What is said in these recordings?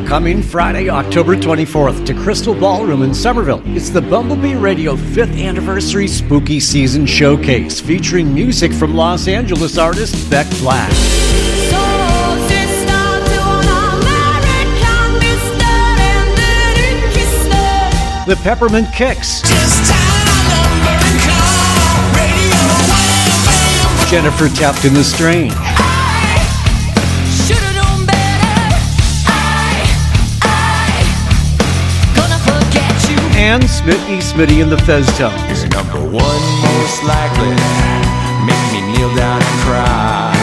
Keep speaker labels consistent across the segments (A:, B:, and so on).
A: Coming Friday, October 24th to Crystal Ballroom in Somerville. It's the Bumblebee Radio 5th Anniversary Spooky Season Showcase featuring music from Los Angeles artist Beck Black. The Peppermint Kicks. Jennifer Taft and the Strange. And Smitty and the Fezztones.
B: You're number one, most likely. Make me kneel down and cry.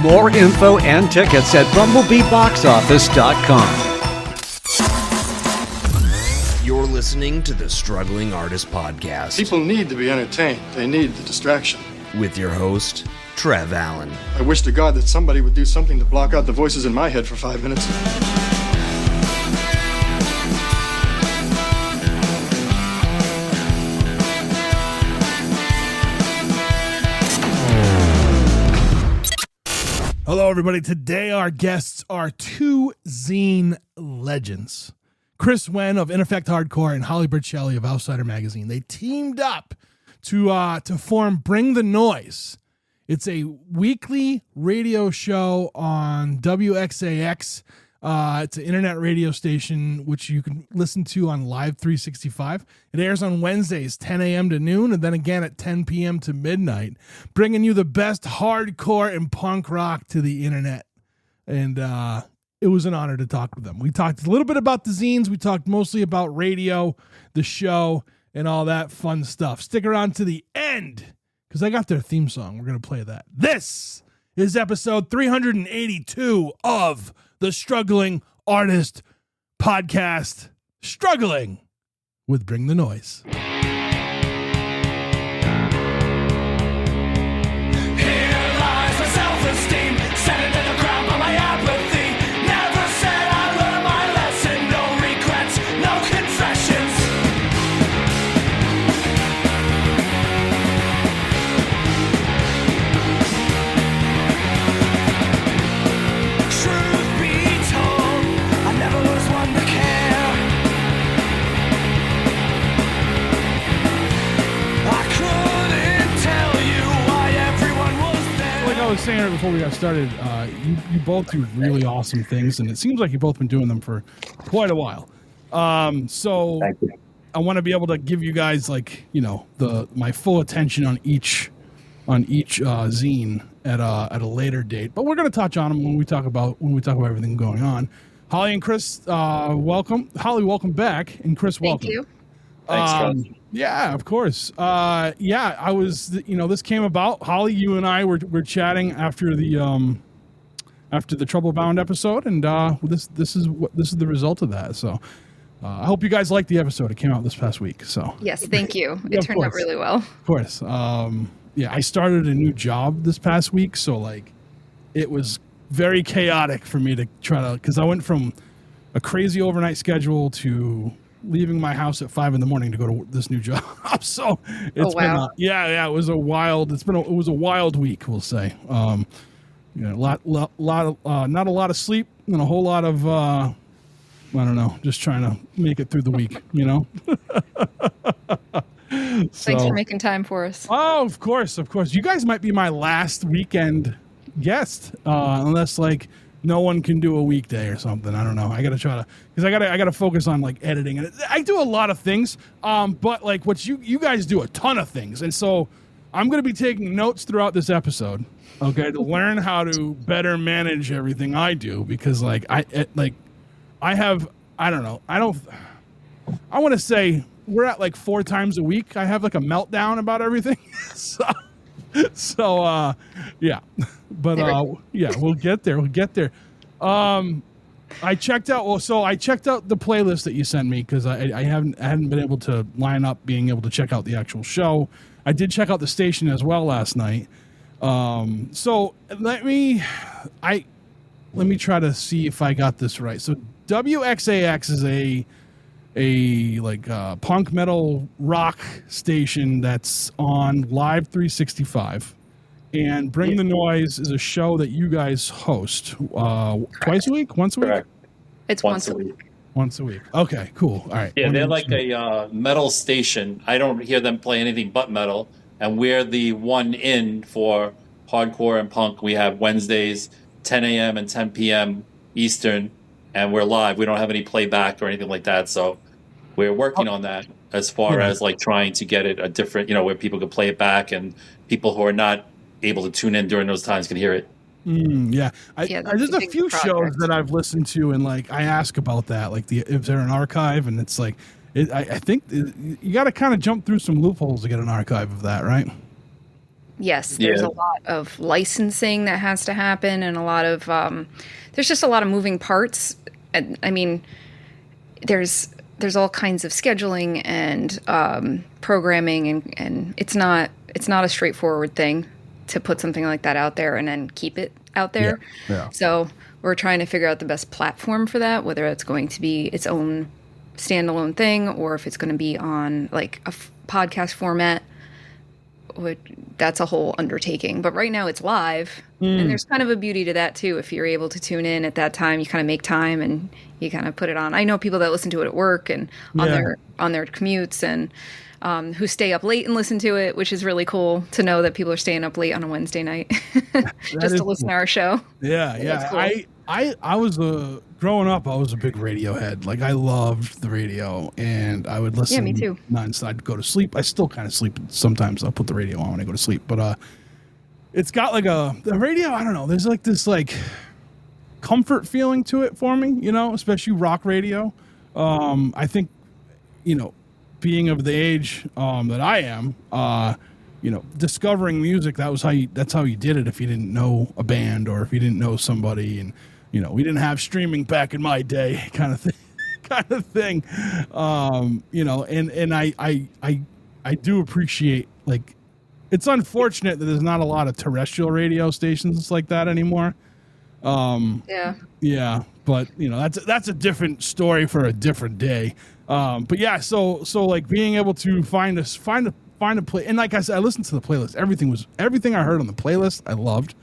A: More info and tickets at bumblebeeboxoffice.com.
C: You're listening to the Struggling Artist Podcast.
D: People need to be entertained. They need the distraction.
C: With your host, Trev Allen.
D: I wish to God that somebody would do something to block out the voices in my head for 5 minutes.
E: Hello, everybody. Today, our guests are two zine legends. Chris Wen of In Effect Hardcore and Holly Bercelli of Outsider Magazine. They teamed up to form Bring the Noise. It's a weekly radio show on WXAX. It's an internet radio station which you can listen to on Live 365. It airs on Wednesdays, 10 a.m. to noon, and then again at 10 p.m. to midnight, bringing you the best hardcore and punk rock to the internet. And it was an honor to talk with them. We talked a little bit about the zines. We talked mostly about radio, the show, and all that fun stuff. Stick around to the end, because I got their theme song. We're going to play that. This is episode 382 of the Struggling Artist Podcast, struggling with Bring the Noise. I was saying it before we got started, you both do really awesome things, and it seems like you've both been doing them for quite a while. So I want to be able to give you guys, like, you know, my full attention on each zine at a later date. But we're going to touch on them when we talk about everything going on. Holly and Chris, welcome. Holly, welcome back, and Chris, welcome.
F: Thank you.
D: Thanks,
E: yeah, of course. I was, this came about. Holly, you and I were chatting after the Trouble Bound episode, and this is the result of that. So I hope you guys liked the episode. It came out this past week. So
F: yes, thank you. It turned out really well.
E: Of course. I started a new job this past week, so like it was very chaotic for me to because I went from a crazy overnight schedule to leaving my house at 5 a.m. to go to this new job. So it's been it was a wild week, we'll say. Not a lot of sleep and a whole lot of I don't know, just trying to make it through the week, you know.
F: Thanks for making time for us.
E: Oh, of course. You guys might be my last weekend guest, unless like no one can do a weekday or something. I don't know. I gotta try to, because I gotta focus on like editing, and I do a lot of things. But like what you guys do a ton of things, and so I'm gonna be taking notes throughout this episode, okay, to learn how to better manage everything I do, because like I want to say we're at like 4 times a week I have like a meltdown about everything. So yeah, but we'll get there. I checked out the playlist that you sent me, because I hadn't been able to line up being able to check out the actual show. I did check out the station as well last night. So let me try to see if I got this right. So WXAX is a punk metal rock station that's on Live 365, and Bring the Noise is a show that you guys host twice a week, once a week.
F: It's once a week.
E: Once a week. Okay, cool. All right.
G: Yeah, they're like a metal station. I don't hear them play anything but metal, and we're the one in for hardcore and punk. We have Wednesdays, 10 a.m. and 10 p.m. Eastern, and we're live. We don't have any playback or anything like that, so we're working on that as far as like trying to get it a different, where people can play it back and people who are not able to tune in during those times can hear it.
E: There's a few shows that I've listened to, and like I ask about that, like if they're an archive, and it's like, I think you got to kind of jump through some loopholes to get an archive of that, right?
F: Yes, there's a lot of licensing that has to happen, and a lot of there's just a lot of moving parts. And I mean, there's all kinds of scheduling and programming, and it's not a straightforward thing to put something like that out there and then keep it out there.
E: Yeah.
F: So we're trying to figure out the best platform for that, whether it's going to be its own standalone thing or if it's going to be on like a podcast format. That's a whole undertaking. But right now it's live, and there's kind of a beauty to that too. If you're able to tune in at that time, you kind of make time and you kind of put it on. I know people that listen to it at work and on their commutes, and who stay up late and listen to it, which is really cool to know that people are staying up late on a Wednesday night just to listen to our show.
E: Yeah.
F: Cool.
E: I was growing up, I was a big radio head. Like I loved the radio, and I would listen.
F: Yeah, me too.
E: Nonstop. I'd go to sleep. I still kind of sleep sometimes. I'll put the radio on when I go to sleep, but it's got like the radio. I don't know. There's like this like comfort feeling to it for me, especially rock radio. I think, being of the age that I am, discovering music, that's how you did it if you didn't know a band or if you didn't know somebody, and we didn't have streaming back in my day kind of thing. And I do appreciate, like, it's unfortunate that there's not a lot of terrestrial radio stations like that anymore. Yeah, but that's a different story for a different day. But yeah, so like being able to find a play, and like I said, I listened to the playlist. Everything I heard on the playlist, I loved.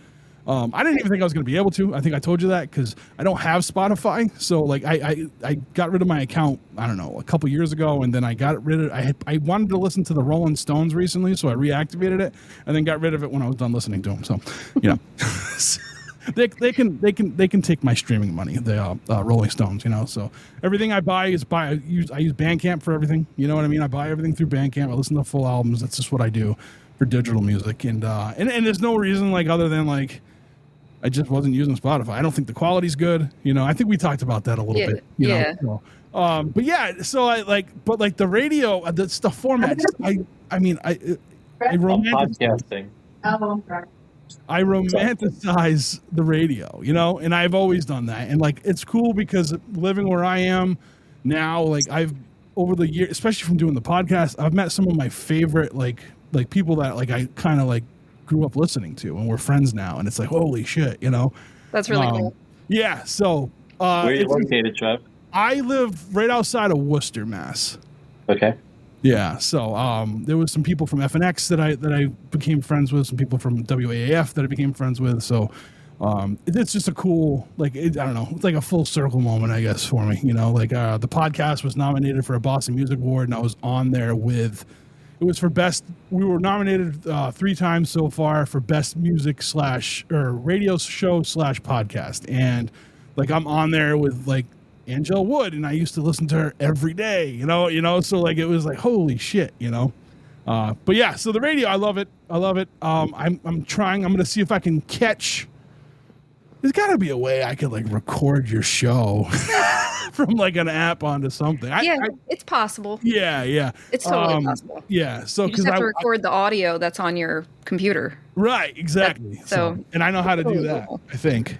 E: I didn't even think I was going to be able to. I think I told you that because I don't have Spotify. So like I got rid of my account, I don't know, a couple years ago, and then I got rid of. I wanted to listen to the Rolling Stones recently, so I reactivated it, and then got rid of it when I was done listening to them. So They can take my streaming money, the Rolling Stones, So everything I buy I use Bandcamp for everything. You know what I mean? I buy everything through Bandcamp. I listen to full albums. That's just what I do for digital music. And there's no reason like other than like I just wasn't using Spotify. I don't think the quality's good. I think we talked about that a little bit. So, but yeah, so but the radio, the format. I
G: podcasting.
E: I romanticize the radio, and I've always done that. And like, it's cool because living where I am now, like I've over the years, especially from doing the podcast, I've met some of my favorite, like people that like, I kind of like grew up listening to, and we're friends now. And it's like, holy shit,
F: That's really cool.
E: Yeah. So,
G: where are you located, Trev?
E: I live right outside of Worcester, Mass.
G: Okay.
E: Yeah, so there was some people from FNX that I became friends with, some people from WAAF that I became friends with. So it's just a cool, like, I don't know, it's like a full circle moment, I guess, for me. The podcast was nominated for a Boston Music Award, and I was on there with. It was for best. We were nominated 3 times so far for best music / or radio show / podcast, and like I'm on there with like Angel Wood, and I used to listen to her every day, so like it was like holy shit, but yeah, so the radio, I love it. I'm going to see if I can catch. There's got to be a way I could like record your show from like an app onto something.
F: It's possible.
E: Yeah.
F: It's totally possible.
E: Yeah, so
F: you just have to record the audio that's on your computer.
E: Right, exactly. So and I know how to do that. Cool. I think.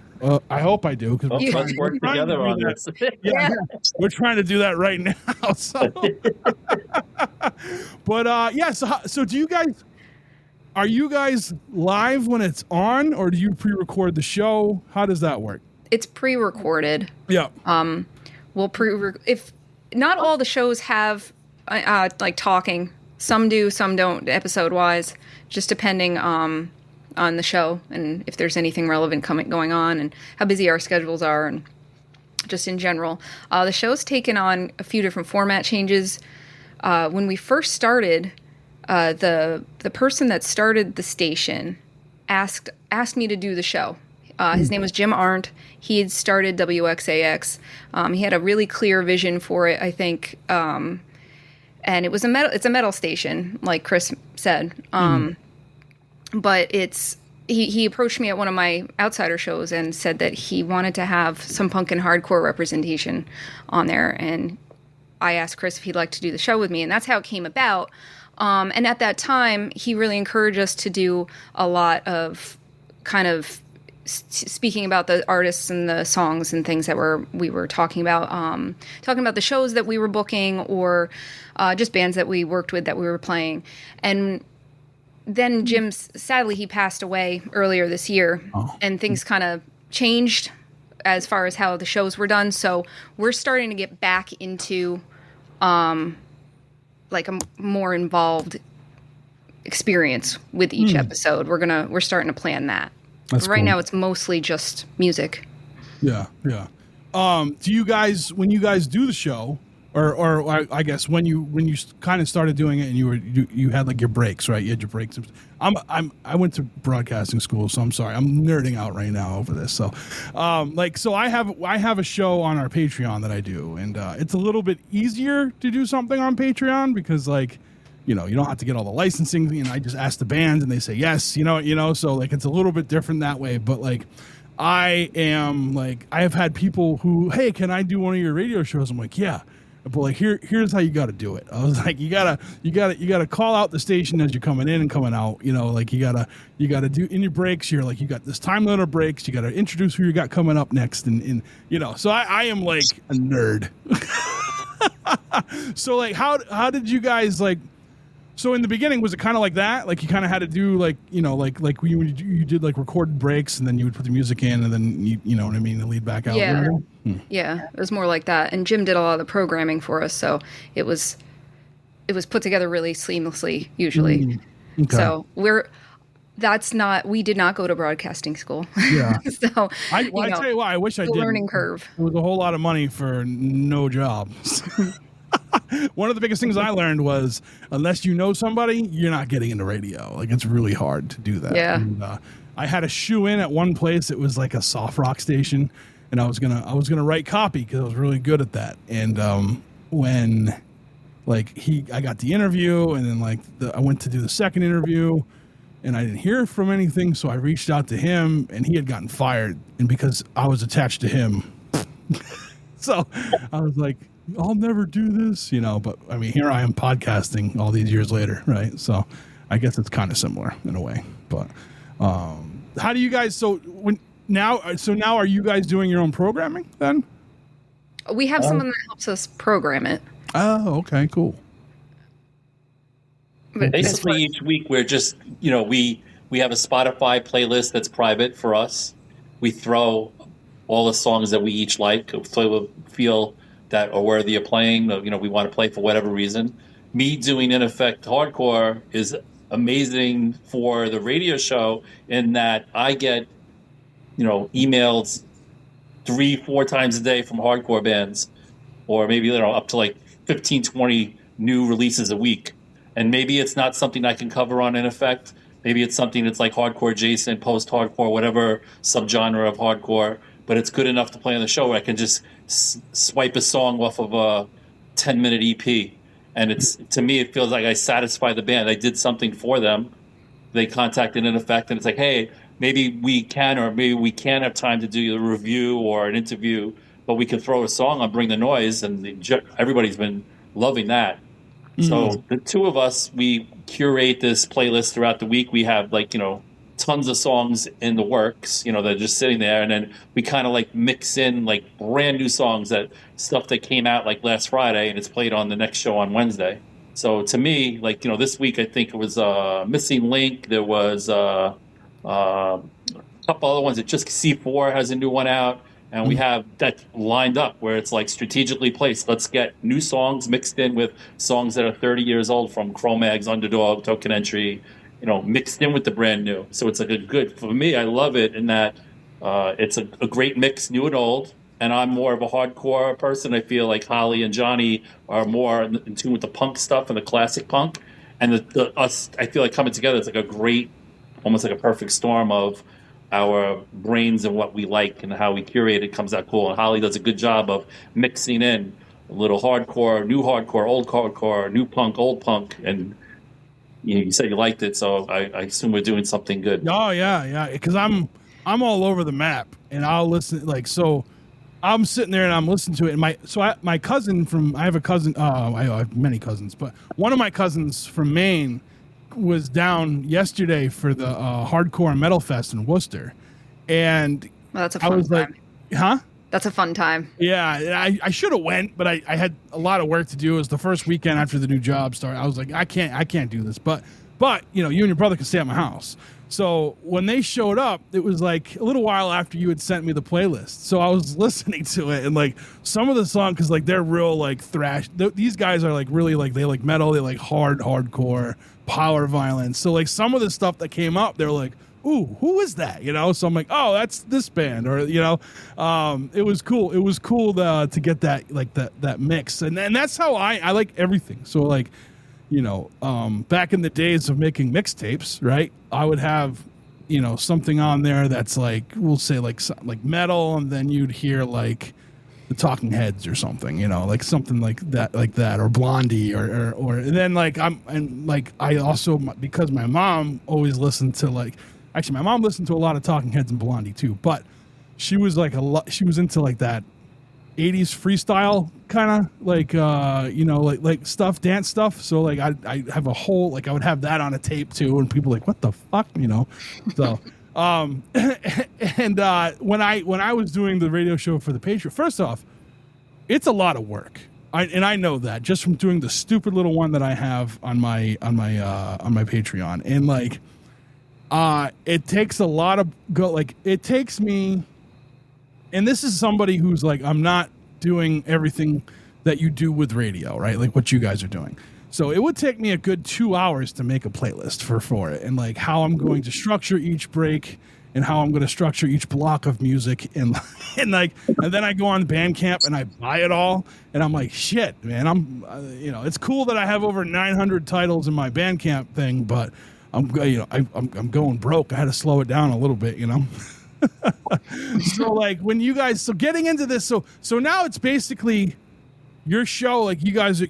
E: I hope I do.
G: Because let's work together on this.
E: Yeah, we're trying to do that right now. So. But so do you guys? Are you guys live when it's on, or do you pre-record the show? How does that work?
F: It's pre-recorded.
E: Yeah.
F: We'll if not all the shows have like talking. Some do, some don't, episode-wise, just depending on the show and if there's anything relevant going on and how busy our schedules are. And just in general. The show's taken on a few different format changes. When we first started, the person that started the station asked me to do the show. His name was Jim Arndt. He had started WXAX. He had a really clear vision for it, I think. And it's a metal station, like Chris said. But he approached me at one of my Outsider shows and said that he wanted to have some punk and hardcore representation on there. And I asked Chris if he'd like to do the show with me, and that's how it came about. And at that time, he really encouraged us to do a lot of kind of speaking about the artists and the songs and things that we were talking about the shows that we were booking, or just bands that we worked with that we were playing. And then Jim, sadly, he passed away earlier this year, and things kind of changed as far as how the shows were done. So we're starting to get back into like a more involved experience with each episode. We're starting to plan that.
E: That's
F: right
E: cool.
F: now it's mostly just music.
E: Yeah. Do you guys, when you guys do the show, or I guess when you kind of started doing it and you had like your breaks, right? You had your breaks. I went to broadcasting school, so I'm sorry. I'm nerding out right now over this. So, so I have a show on our Patreon that I do, and it's a little bit easier to do something on Patreon because you don't have to get all the licensing, and I just ask the bands and they say yes, so like it's a little bit different that way. But I have had people who, hey, can I do one of your radio shows? I'm like, yeah. But here's how you got to do it. I was like, you gotta call out the station as you're coming in and coming out. You gotta do in your breaks. You're like, you got this time limit of breaks. You got to introduce who you got coming up next, and So I am like a nerd. So how did you guys like? So in the beginning, was it kind of like that? Like you kind of had to do like you did like recorded breaks, and then you would put the music in, and then you know what I mean, the lead back out.
F: Yeah, yeah, it was more like that. And Jim did a lot of the programming for us, so it was put together really seamlessly usually.
E: Okay.
F: So we did not go to broadcasting school.
E: Yeah.
F: So
E: I tell you what, I wish I did.
F: Learning curve.
E: It was a whole lot of money for no job. One of the biggest things I learned was unless you know somebody, you're not getting into radio. Like it's really hard to do that.
F: Yeah.
E: And, I had a shoe in at one place. It was like a soft rock station, and I was gonna write copy because I was really good at that. And when I got the interview, and then I went to do the second interview, and I didn't hear from anything, so I reached out to him, and he had gotten fired, and because I was attached to him, so I was like, I'll never do this, but I mean, here I am podcasting all these years later, right? So I guess it's kind of similar in a way. But how do you guys, now are you guys doing your own programming then?
F: We have someone that helps us program it.
E: Oh, okay, cool.
F: But
G: Basically, each week we're just, we have a Spotify playlist that's private for us. We throw all the songs that we each like, feel that are worthy of playing, we want to play for whatever reason. Me doing In Effect Hardcore is amazing for the radio show in that I get, emails 3-4 times a day from hardcore bands, or maybe up to 15, 20 new releases a week. And maybe it's not something I can cover on In Effect. Maybe it's something that's like hardcore adjacent, post-hardcore, whatever subgenre of hardcore, but it's good enough to play on the show where I can just swipe a song off of a 10-minute EP. And to me, it feels like I satisfy the band. I did something for them. They contacted In Effect, and it's like, hey, maybe we can or maybe we can't have time to do a review or an interview, but we can throw a song on Bring the Noise, and everybody's been loving that. Mm-hmm. So the two of us, we curate this playlist throughout the week. We have tons of songs in the works, they're just sitting there, and then we kind of mix in brand new songs, stuff that came out last Friday, and it's played on the next show on Wednesday. So to me, this week I think it was Missing Link. There was a couple other ones. That just C4 has a new one out, and we have that lined up where it's strategically placed. Let's get new songs mixed in with songs that are 30 years old from Cro-Mags, Underdog, Token Entry, mixed in with the brand new. So it's for me, I love it in that it's a great mix, new and old. and I'm more of a hardcore person. I feel like Holly and Johnny are more in tune with the punk stuff and the classic punk, and us. I feel like coming together is like a great, almost like a perfect storm of our brains and what we like and how we curate it comes out cool. And Holly does a good job of mixing in a little hardcore, new hardcore, old hardcore, new punk, old punk, and you said you liked it, so I assume we're doing something good.
E: Oh yeah, because I'm all over the map, and I'll listen. Like, so I'm sitting there and I'm listening to it. And my cousin I have a cousin. I have many cousins, but one of my cousins from Maine was down yesterday for the Hardcore and Metal Fest in Worcester, and
F: Well, that's a fun time.
E: like, huh?
F: That's a fun time.
E: Yeah, I should have went, but I had a lot of work to do. It was the first weekend after the new job started. I was like, I can't do this. But you and your brother can stay at my house. So when they showed up, it was like a little while after you had sent me the playlist. So I was listening to it, and like some of the songs, because like they're real like thrash. These guys are like really like, they like metal, they like hardcore, power violence. So like some of the stuff that came up, they're like, ooh, who is that? So I'm like, oh, that's this band, or it was cool. It was cool to get that like that mix, and that's how I like everything. So like, back in the days of making mixtapes, right? I would have something on there that's like, we'll say like metal, and then you'd hear like the Talking Heads or something, like something like that, or Blondie, or and then like I also, because my mom always listened to like. Actually, my mom listened to a lot of Talking Heads and Blondie too, but she was like she was into like that 80s freestyle kind of like like stuff, dance stuff. So like I have a whole, like I would have that on a tape too, and people like, what the fuck, So and when I was doing the radio show for the Patriot, first off, it's a lot of work. I know that just from doing the stupid little one that I have on my Patreon, and like it takes a lot of it takes me, and this is somebody who's like, I'm not doing everything that you do with radio, right? Like what you guys are doing. So it would take me a good 2 hours to make a playlist for it, and like how I'm going to structure each break, and how I'm going to structure each block of music, and and then I go on Bandcamp and I buy it all, and I'm like, shit, man, I'm it's cool that I have over 900 titles in my Bandcamp thing, but I'm going broke. I had to slow it down a little bit, So like when you guys, getting into this, so now it's basically your show. Like you guys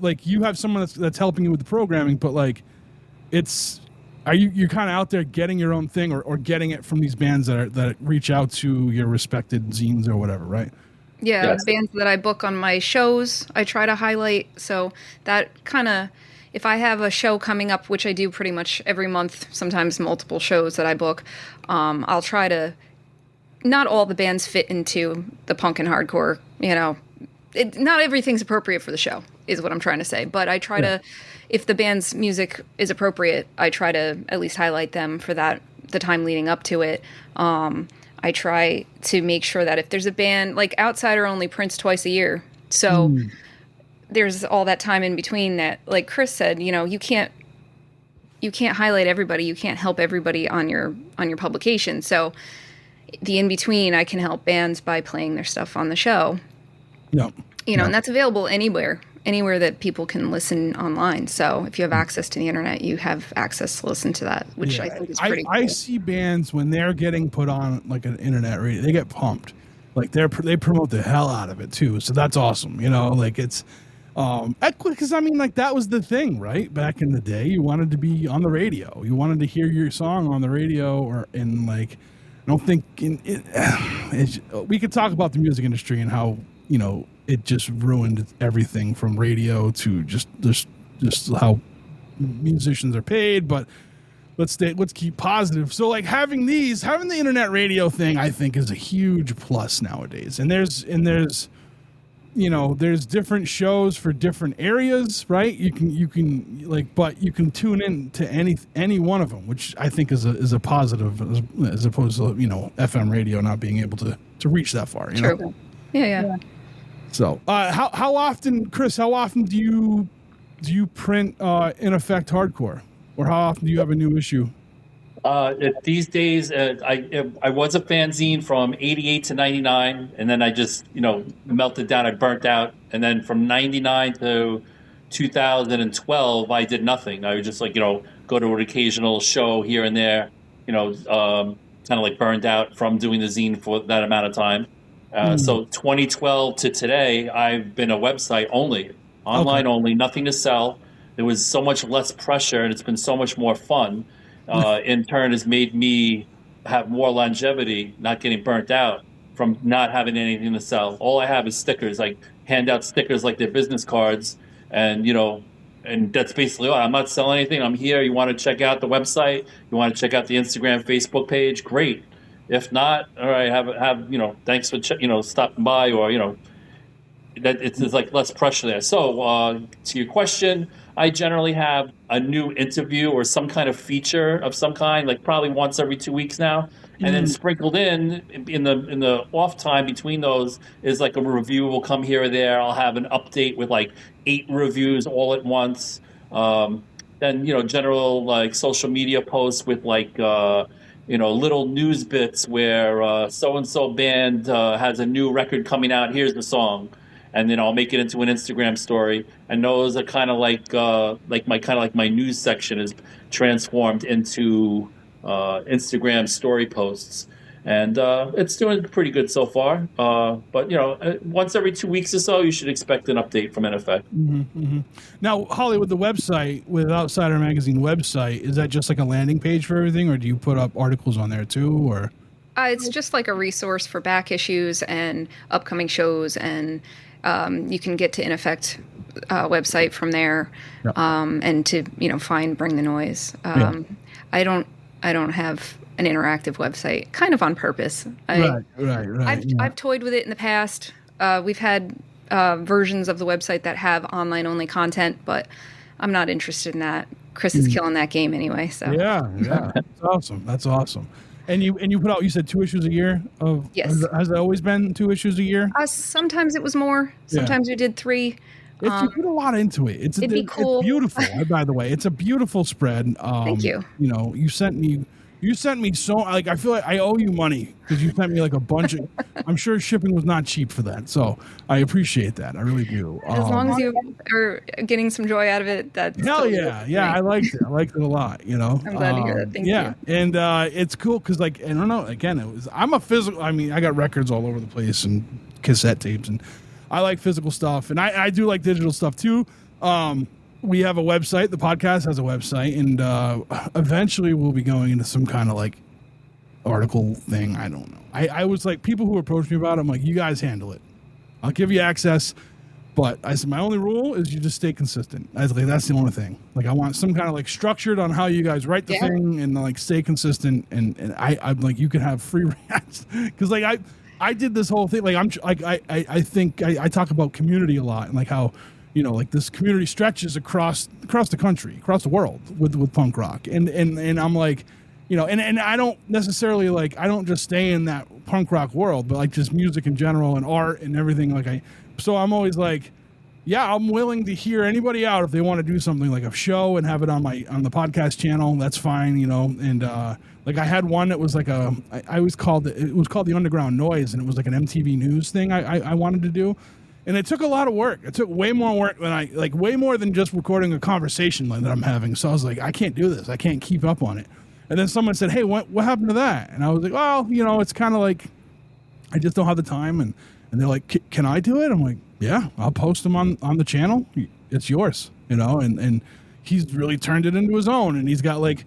E: like, you have someone that's helping you with the programming, but like you're kind of out there getting your own thing, or getting it from these bands that reach out to your respected zines or whatever, right?
F: Yeah,
G: Yes.
F: bands that I book on my shows, I try to highlight. So that kind of, if I have a show coming up, which I do pretty much every month, sometimes multiple shows that I book, I'll try to, not all the bands fit into the punk and hardcore, not everything's appropriate for the show, is what I'm trying to say. But I try to, if the band's music is appropriate, I try to at least highlight them for the time leading up to it. I try to make sure that if there's a band, like Outsider only prints twice a year. So there's all that time in between that, like Chris said, you can't highlight everybody. You can't help everybody on your publication. So the in between, I can help bands by playing their stuff on the show.
E: Yeah.
F: And that's available anywhere that people can listen online. So if you have access to the internet, you have access to listen to that, which I think is pretty cool.
E: I see bands when they're getting put on like an internet radio, they get pumped. Like they promote the hell out of it too. So that's awesome. Like it's, because I mean, like that was the thing, right? Back in the day, you wanted to be on the radio. You wanted to hear your song on the radio, I don't think we could talk about the music industry and how, it just ruined everything from radio to just how musicians are paid. But let's keep positive. So like having the internet radio thing, I think is a huge plus nowadays. And there's different shows for different areas, right? You can but you can tune in to any one of them, which I think is a positive, as opposed to FM radio not being able to reach that far.
F: True. Yeah.
E: So how often, Chris? How often do you print In Effect Hardcore, or how often do you have a new issue?
G: These days, I was a fanzine from '88 to '99, and then I just melted down. I burnt out, and then from '99 to 2012, I did nothing. I would just go to an occasional show here and there. Kind of like burned out from doing the zine for that amount of time. So 2012 to today, I've been a website only, online only, nothing to sell. There was so much less pressure, and it's been so much more fun. In turn, has made me have more longevity, not getting burnt out from not having anything to sell. All I have is stickers. I hand out stickers like they're business cards, and and that's basically all. I'm not selling anything. I'm here. You want to check out the website? You want to check out the Instagram, Facebook page? Great. If not, all right. Have thanks for stopping by, or that it's like less pressure there. So to your question, I generally have a new interview or some kind of feature of some kind, like probably once every 2 weeks now, and then sprinkled in the off time between those is like a review will come here or there. I'll have an update with like 8 reviews all at once. Then general like social media posts with like little news bits where so and so band has a new record coming out. Here's the song. And then I'll make it into an Instagram story, and those are kind of like my news section is transformed into Instagram story posts, and it's doing pretty good so far. But once every 2 weeks or so, you should expect an update from NFX.
E: Now, Holly, with the website, with Outsider Magazine website, is that just like a landing page for everything, or do you put up articles on there too, or?
F: It's just like a resource for back issues and upcoming shows, and you can get to In Effect website from there, and to find Bring the Noise. I don't have an interactive website, kind of on purpose.
E: Right.
F: I've toyed with it in the past. We've had versions of the website that have online only content, but I'm not interested in that. Chris is killing that game anyway. So
E: yeah, that's awesome. And you put out, you said 2 issues a year of.
F: Yes.
E: Has it always been 2 issues a year?
F: Sometimes it was more. Sometimes we did 3.
E: You put a lot into it. It'd be cool. It's beautiful. By the way, it's a beautiful spread.
F: Thank you.
E: You sent me so, like, I feel like I owe you money because you sent me like a bunch of. I'm sure shipping was not cheap for that, so I appreciate that. I really do.
F: As long as you are getting some joy out of it, that's
E: hell
F: totally
E: yeah. I liked it. I liked it a lot.
F: I'm glad to hear that. Thank you.
E: And it's cool because, like, I don't know. Again, I'm a physical. I mean, I got records all over the place and cassette tapes, and I like physical stuff, and I do like digital stuff too. We have a website. The podcast has a website, and eventually we'll be going into some kind of like article thing. I don't know. I was like, people who approach me about it, I'm like, you guys handle it. I'll give you access, but I said my only rule is you just stay consistent. I was like, that's the only thing. Like, I want some kind of like structured on how you guys write the thing, and like stay consistent. And I'm like, you can have free rants because like I did this whole thing. Like I think I talk about community a lot, and like how. Like this community stretches across the country, across the world with punk rock. And I'm like, and I don't necessarily like, I don't just stay in that punk rock world, but like just music in general and art and everything. So I'm always like, yeah, I'm willing to hear anybody out if they want to do something like a show and have it on the podcast channel. That's fine, And like I had one that was like it was called the Underground Noise, and it was like an MTV News thing I wanted to do. And it took a lot of work. It took way more work than way more than just recording a conversation that I'm having. So I was like, I can't do this. I can't keep up on it. And then someone said, hey, what happened to that? And I was like, well, it's kind of like, I just don't have the time. And they're like, can I do it? I'm like, yeah, I'll post them on the channel. It's yours, and he's really turned it into his own. And he's got like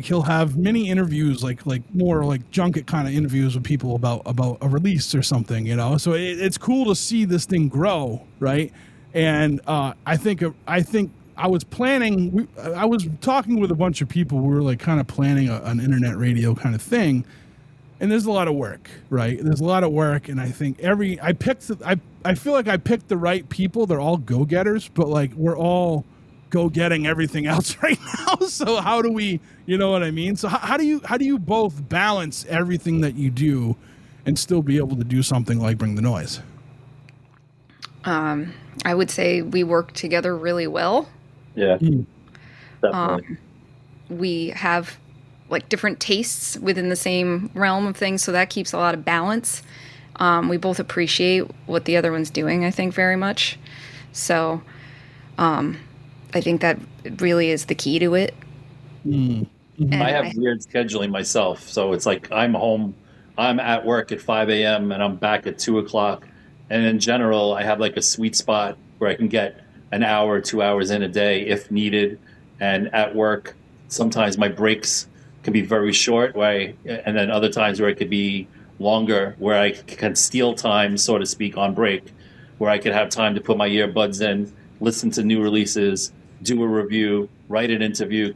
E: he'll have mini interviews, like more like junket kind of interviews with people about a release or something, So it's cool to see this thing grow, right? And I think I was planning. I was talking with a bunch of people. We were like kind of planning an internet radio kind of thing, and there's a lot of work, right? There's a lot of work, and I think I feel like I picked the right people. They're all go-getters, but like we're all go-getting everything else right now. So how do we, you know what I mean? So how do you both balance everything that you do and still be able to do something like Bring the Noise?
F: I would say we work together really well.
G: Yeah, definitely.
F: We have like different tastes within the same realm of things, so that keeps a lot of balance. We both appreciate what the other one's doing, I think, very much. So I think that really is the key to it. And
G: I have weird scheduling myself. So it's like I'm home, I'm at work at 5 a.m. and I'm back at 2 o'clock. And in general, I have like a sweet spot where I can get an hour or 2 hours in a day if needed. And at work, sometimes my breaks can be very short, and then other times where it could be longer, where I can steal time, so to speak, on break, where I could have time to put my earbuds in, listen to new releases, do a review, write an interview,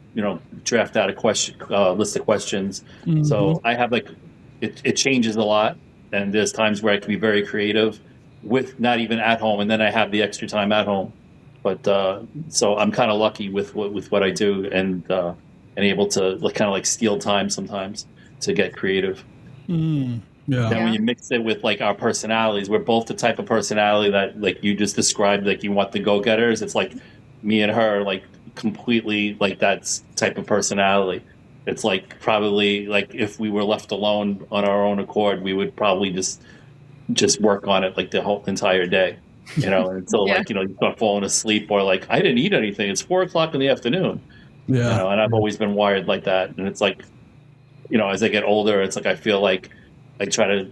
G: draft out a list of questions. Mm-hmm. So I have it changes a lot, and there's times where I can be very creative with not even at home, and then I have the extra time at home. But so I'm kind of lucky with what I do, and able to kind of steal time sometimes to get creative.
E: Yeah.
G: Then when you mix it with our personalities, we're both the type of personality that you just described, you want the go-getters. It's like me and her, completely that type of personality. It's probably if we were left alone on our own accord, we would probably just work on it the whole entire day, until you start falling asleep, or I didn't eat anything. It's 4 o'clock in the afternoon.
E: Yeah.
G: And I've always been wired like that. And it's as I get older, it's I feel I try to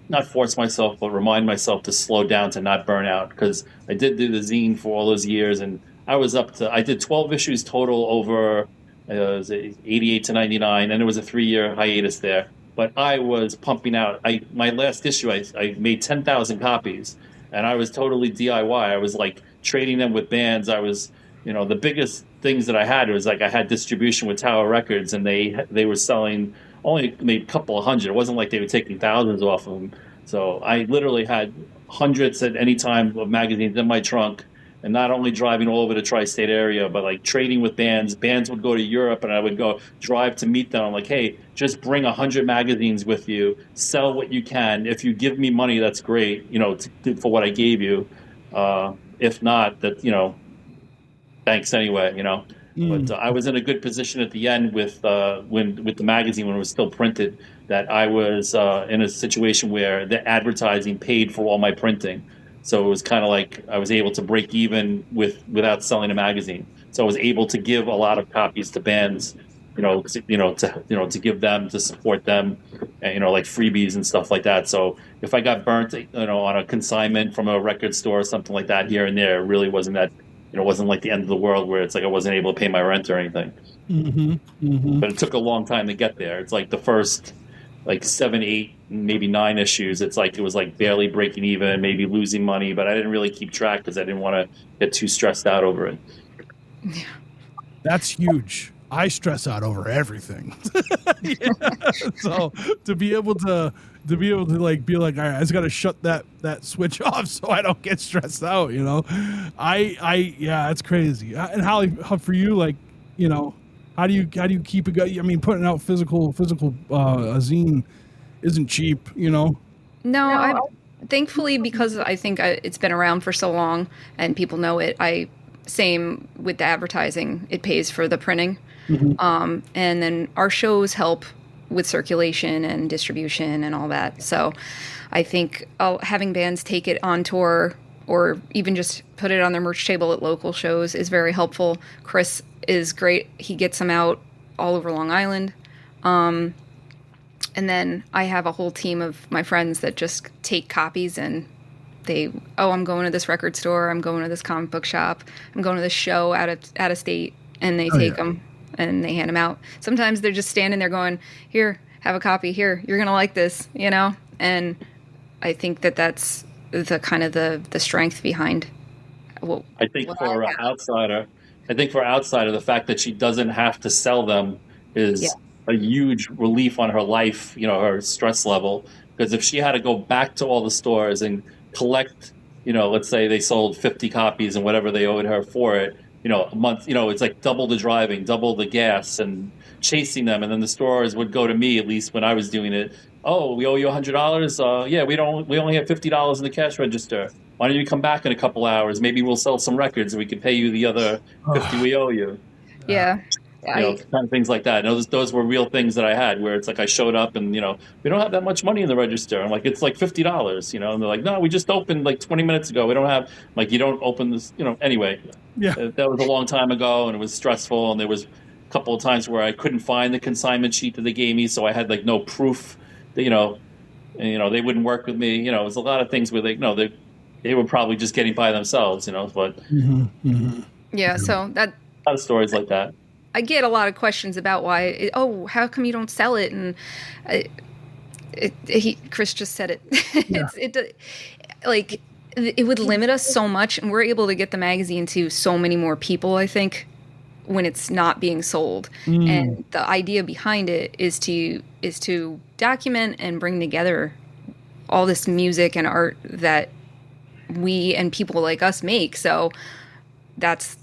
G: not force myself, but remind myself to slow down, to not burn out. Because I did do the zine for all those years, and I did 12 issues total over 88 to 99, and it was a 3-year hiatus there. But I was pumping out. My last issue, I made 10,000 copies, and I was totally DIY. I was trading them with bands. I was, the biggest things that I had was I had distribution with Tower Records, and they were selling only maybe a couple of hundred. It wasn't like they were taking thousands off of them. So I literally had hundreds at any time of magazines in my trunk, and not only driving all over the tri-state area, but trading with bands. Bands would go to Europe, and I would go drive to meet them. I'm like, hey, just bring 100 magazines with you. Sell what you can. If you give me money, that's great, for what I gave you. If not, thanks anyway, But I was in a good position at the end with the magazine when it was still printed, that I was in a situation where the advertising paid for all my printing. So it was kind of I was able to break even without selling a magazine. So I was able to give a lot of copies to bands, to give them, to support them, and, freebies and stuff like that. So if I got burnt, on a consignment from a record store or something like that here and there, it really wasn't that. It wasn't the end of the world where it's I wasn't able to pay my rent or anything.
E: Mm-hmm. Mm-hmm.
G: But it took a long time to get there. It's the first 7, 8, maybe 9 issues. It's it was barely breaking even, maybe losing money, but I didn't really keep track because I didn't want to get too stressed out over it.
F: Yeah.
E: That's huge. I stress out over everything. So to be able to be all right, I just got to shut that switch off so I don't get stressed out, that's crazy. And Holly, how for you, how do you keep it going? I mean, putting out physical a zine isn't cheap,
F: No, I thankfully, because I think it's been around for so long and people know it. Same with the advertising, it pays for the printing. Mm-hmm. And then our shows help with circulation and distribution and all that. So I think having bands take it on tour or even just put it on their merch table at local shows is very helpful. Chris is great. He gets them out all over Long Island. And then I have a whole team of my friends that just take copies and I'm going to this record store, I'm going to this comic book shop, I'm going to this show out of state, and they take them and they hand them out. Sometimes they're just standing there going, here, have a copy, here, you're going to like this, And I think that's the kind of the strength behind
G: I think for an outsider, the fact that she doesn't have to sell them is a huge relief on her life, her stress level. Because if she had to go back to all the stores and collect, let's say they sold 50 copies and whatever they owed her for it, a month, it's double the driving, double the gas and chasing them. And then the stores would go to me, at least when I was doing it. Oh, we owe you $100. Yeah, we only have $50 in the cash register. Why don't you come back in a couple hours? Maybe we'll sell some records and we can pay you the other 50 we owe you.
F: Yeah.
G: kind of things like that. And those were real things that I had where it's like I showed up and, we don't have that much money in the register. I'm like, it's like $50, and they're like, no, we just opened like 20 minutes ago. We don't have, like, you don't open this, anyway.
E: Yeah.
G: That was a long time ago and it was stressful. And there was a couple of times where I couldn't find the consignment sheet that they gave me. So I had like no proof that, and, they wouldn't work with me. It was a lot of things where they were probably just getting by themselves, but
F: Yeah. So that,
G: a lot of stories like that.
F: I get a lot of questions about why. How come you don't sell it? And Chris just said it.
E: Yeah.
F: It would limit us so much, and we're able to get the magazine to so many more people, I think, when it's not being sold. And the idea behind it is to document and bring together all this music and art that we and people like us make. So that's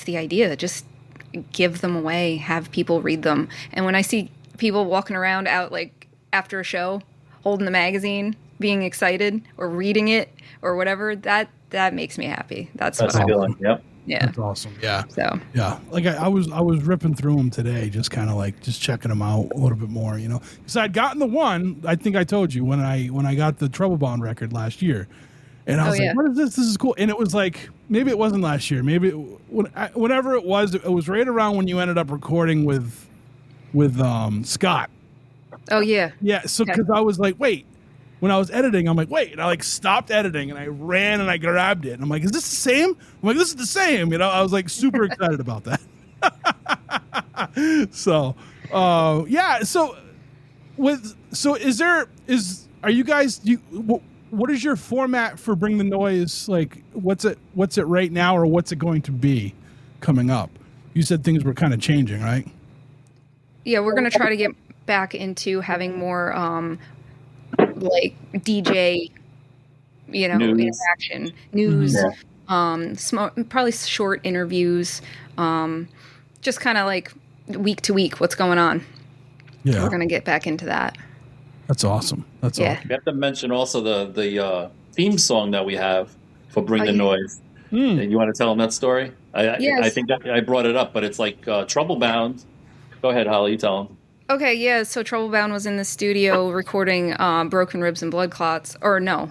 F: the idea. Just give them away, have people read them. And when I see people walking around out like after a show, holding the magazine, being excited or reading it or whatever, that makes me happy. That's what
G: the feeling. Yep.
F: Yeah.
E: That's awesome. Yeah.
F: So
E: yeah, like I was ripping through them today, just kind of like just checking them out a little bit more, because I'd gotten the one. I think I told you when I got the Trouble Bound record last year, and I was like, "What is this? This is cool." And it was like, maybe it wasn't last year, maybe whenever it was right around when you ended up recording with Scott.
F: Oh yeah.
E: Yeah. So because I was like, wait. When I was editing, I'm like, wait, and I like stopped editing and I ran and I grabbed it. And I'm like, is this the same? I'm like, this is the same. I was like super excited about that. So, yeah. So are you guys, what is your format for Bring the Noise? Like, what's it right now, or what's it going to be coming up? You said things were kind of changing, right?
F: Yeah, we're going to try to get back into having more, like DJ,
G: News.
F: interaction, news, probably short interviews, just kind of like week to week, what's going on.
E: Yeah,
F: we're gonna get back into that.
E: That's awesome. Awesome.
G: We have to mention also the theme song that we have for Bring the Noise. And you want to tell them that story?
F: Yes.
G: I think that I brought it up, but it's like Trouble Bound. Go ahead, Holly, you tell them.
F: Okay, yeah, so Trouble Bound was in the studio recording Broken Ribs and Blood Clots, or no,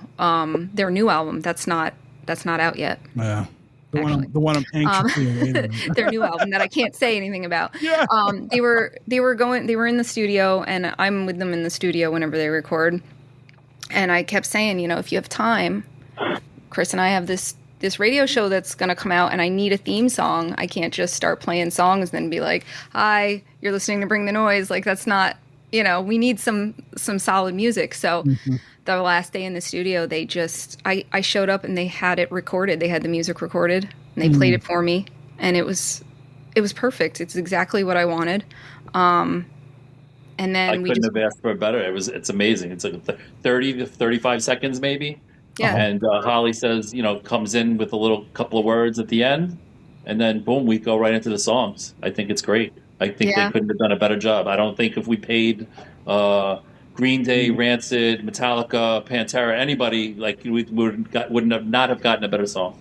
F: their new album. That's not out yet.
E: Yeah. The one I'm anxiously awaiting.
F: Their new album that I can't say anything about.
E: Yeah.
F: They were in the studio, and I'm with them in the studio whenever they record. And I kept saying, if you have time, Chris and I have this radio show that's going to come out, and I need a theme song. I can't just start playing songs and then be like, hi, you're listening to Bring the Noise. Like, that's not, we need some solid music. So the last day in the studio, I showed up and they had it recorded. They had the music recorded and they played it for me. And it was perfect. It's exactly what I wanted. And then
G: I couldn't have asked for better. It's amazing. It's like 30 to 35 seconds maybe.
F: Yeah.
G: And Holly says, comes in with a little couple of words at the end, and then boom, we go right into the songs. I think it's great. I think they couldn't have done a better job. I don't think if we paid Green Day, Rancid, Metallica, Pantera, anybody, like we wouldn't have gotten a better song.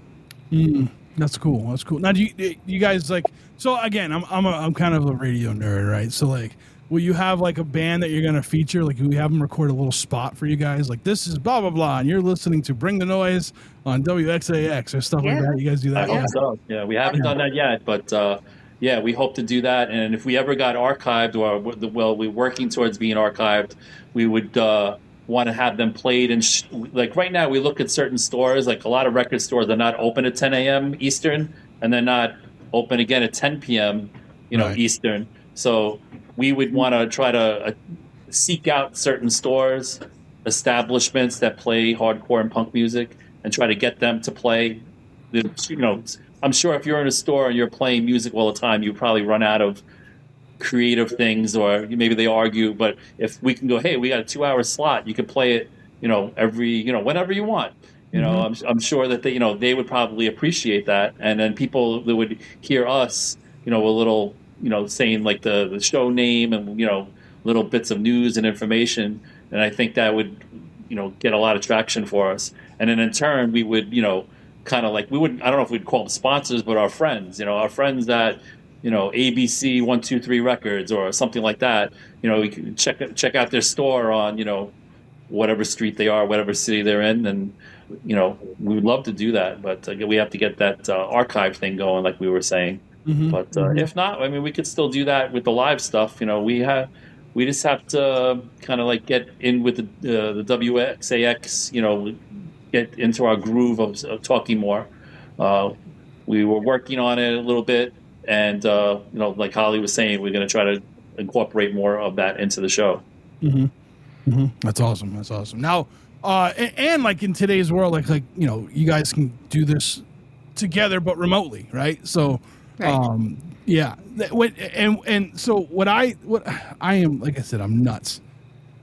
E: That's cool. That's cool. Now, do you guys like? So again, I'm kind of a radio nerd, right? So like, will you have like a band that you're going to feature? Like, will you have them record a little spot for you guys? Like, this is blah, blah, blah, and you're listening to Bring the Noise on WXAX or stuff like that. You guys do that?
G: I hope so. Yeah, we haven't done that yet, but we hope to do that. And if we ever got archived, or we're working towards being archived, we would want to have them played. And like right now, we look at certain stores, like a lot of record stores are not open at 10 a.m. Eastern, and they're not open again at 10 p.m. Eastern. So we would want to try to seek out certain stores, establishments that play hardcore and punk music, and try to get them to play. I'm sure if you're in a store and you're playing music all the time, you probably run out of creative things, or maybe they argue. But if we can go, hey, we got a 2-hour slot, you can play it, every, whenever you want. I'm sure that they would probably appreciate that, and then people that would hear us, a little. Saying like the show name and, little bits of news and information. And I think that would, get a lot of traction for us. And then in turn, we would, kind of like, I don't know if we'd call them sponsors, but our friends, our friends that ABC 123 Records or something like that. We can check out their store on whatever street they are, whatever city they're in, and we would love to do that, but we have to get that archive thing going, like we were saying. But if not, I mean, we could still do that with the live stuff. We just have to kind of like get in with the WXAX, get into our groove of talking more. We were working on it a little bit, and like Holly was saying, we're going to try to incorporate more of that into the show.
E: That's awesome. That's awesome. Now, and like in today's world, like you guys can do this together but remotely, right? So,
F: Right.
E: yeah. And so what I am, like I said, I'm nuts.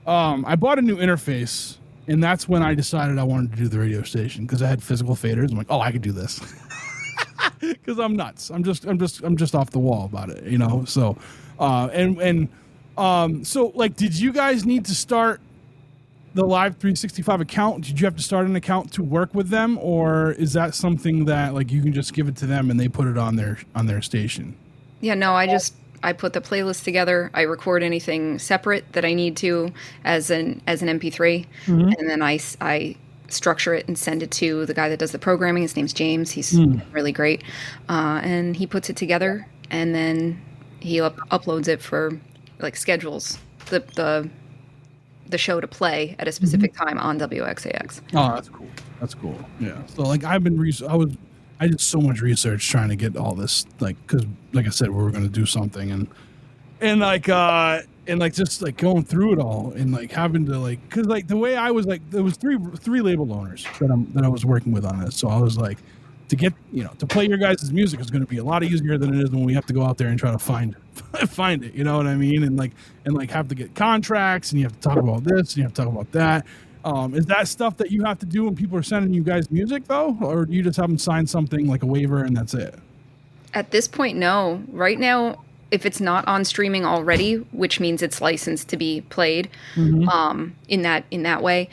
E: I bought a new interface, and that's when I decided I wanted to do the radio station because I had physical faders. I'm like, oh, I could do this because I'm nuts. I'm just off the wall about it, So, so like, did you guys need to start the Live 365 account? Did you have to start an account to work with them, or is that something that like you can just give it to them and they put it on their station?
F: Yeah, no, I put the playlist together. I record anything separate that I need to as an MP3, and then I structure it and send it to the guy that does the programming. His name's James. He's really great, and he puts it together, and then he uploads it for like schedules the show to play at a specific time on WXAX.
E: Oh, that's cool. That's cool. Yeah. So like I did so much research trying to get all this, like, because like I said, we were going to do something, and just like going through it all and like having to like, because like the way I was like, there was three label owners that I was working with on this, so I was like, to get to play your guys' music is going to be a lot easier than it is when we have to go out there and try to find it. You know what I mean? And have to get contracts, and you have to talk about this, and you have to talk about that. Is that stuff that you have to do when people are sending you guys music, though? Or do you just have them sign something like a waiver and that's it?
F: At this point, no. Right now, if it's not on streaming already, which means it's licensed to be played in that way,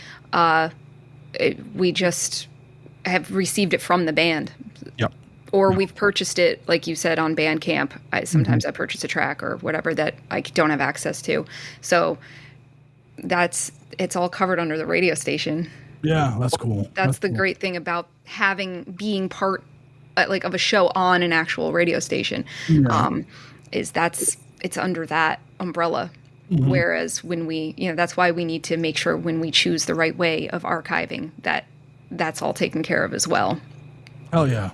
F: we just have received it from the band.
E: Yep.
F: Or we've purchased it, like you said, on Bandcamp. Sometimes I purchase a track or whatever that I don't have access to. So it's all covered under the radio station.
E: Yeah, that's cool.
F: That's the great thing about being part of a show on an actual radio station. Yeah. It's under that umbrella. Whereas when that's why we need to make sure when we choose the right way of archiving that's all taken care of as well.
E: Oh yeah.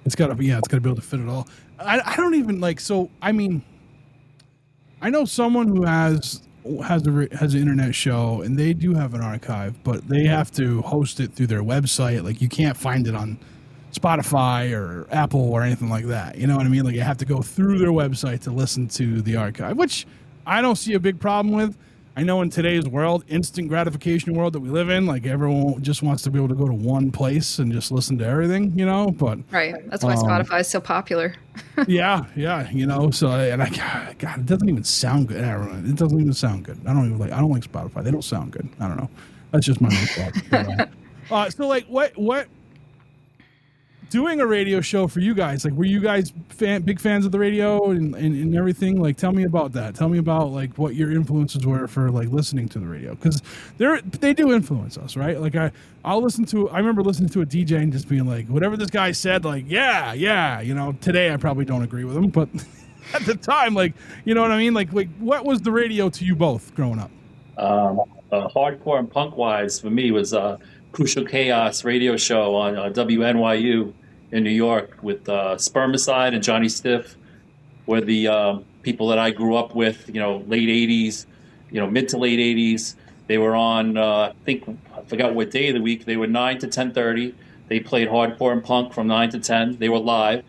E: It's got to be able to fit it all. I don't even like. So I mean, I know someone who has an internet show, and they do have an archive, but they have to host it through their website. Like you can't find it on Spotify or Apple or anything like that. You know what I mean? Like you have to go through their website to listen to the archive, which I don't see a big problem with. I know in today's world, instant gratification world that we live in, like everyone just wants to be able to go to one place and just listen to everything, but
F: right. That's why Spotify is so popular.
E: yeah. So God, it doesn't even sound good. I don't know. It doesn't even sound good. I don't like Spotify. They don't sound good. I don't know. That's just my own thought. So like what doing a radio show for you guys, like were you guys big fans of the radio and everything? Like tell me about that. Tell me about like what your influences were for like listening to the radio, because they do influence us, right? Like I remember listening to a DJ and just being like, whatever this guy said, like yeah, today I probably don't agree with him, but at the time, like, you know what I mean? Like what was the radio to you both growing up?
G: Hardcore and punk wise for me was Crucial Chaos radio show on WNYU in New York with Spermicide and Johnny Stiff were the people that I grew up with, late 80s, mid to late 80s. They were on, I forgot what day of the week. They were 9 to 10:30. They played hardcore and punk from 9 to 10. They were live.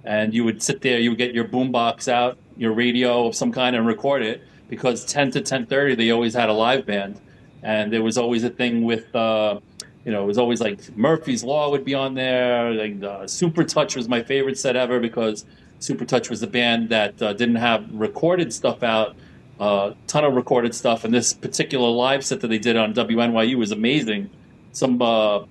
G: And you would sit there, you would get your boombox out, your radio of some kind, and record it, because 10 to 10:30, they always had a live band. And there was always a thing with... it was always like Murphy's Law would be on there. Like Super Touch was my favorite set ever, because Super Touch was a band that didn't have recorded stuff out, ton of recorded stuff. And this particular live set that they did on WNYU was amazing. Some a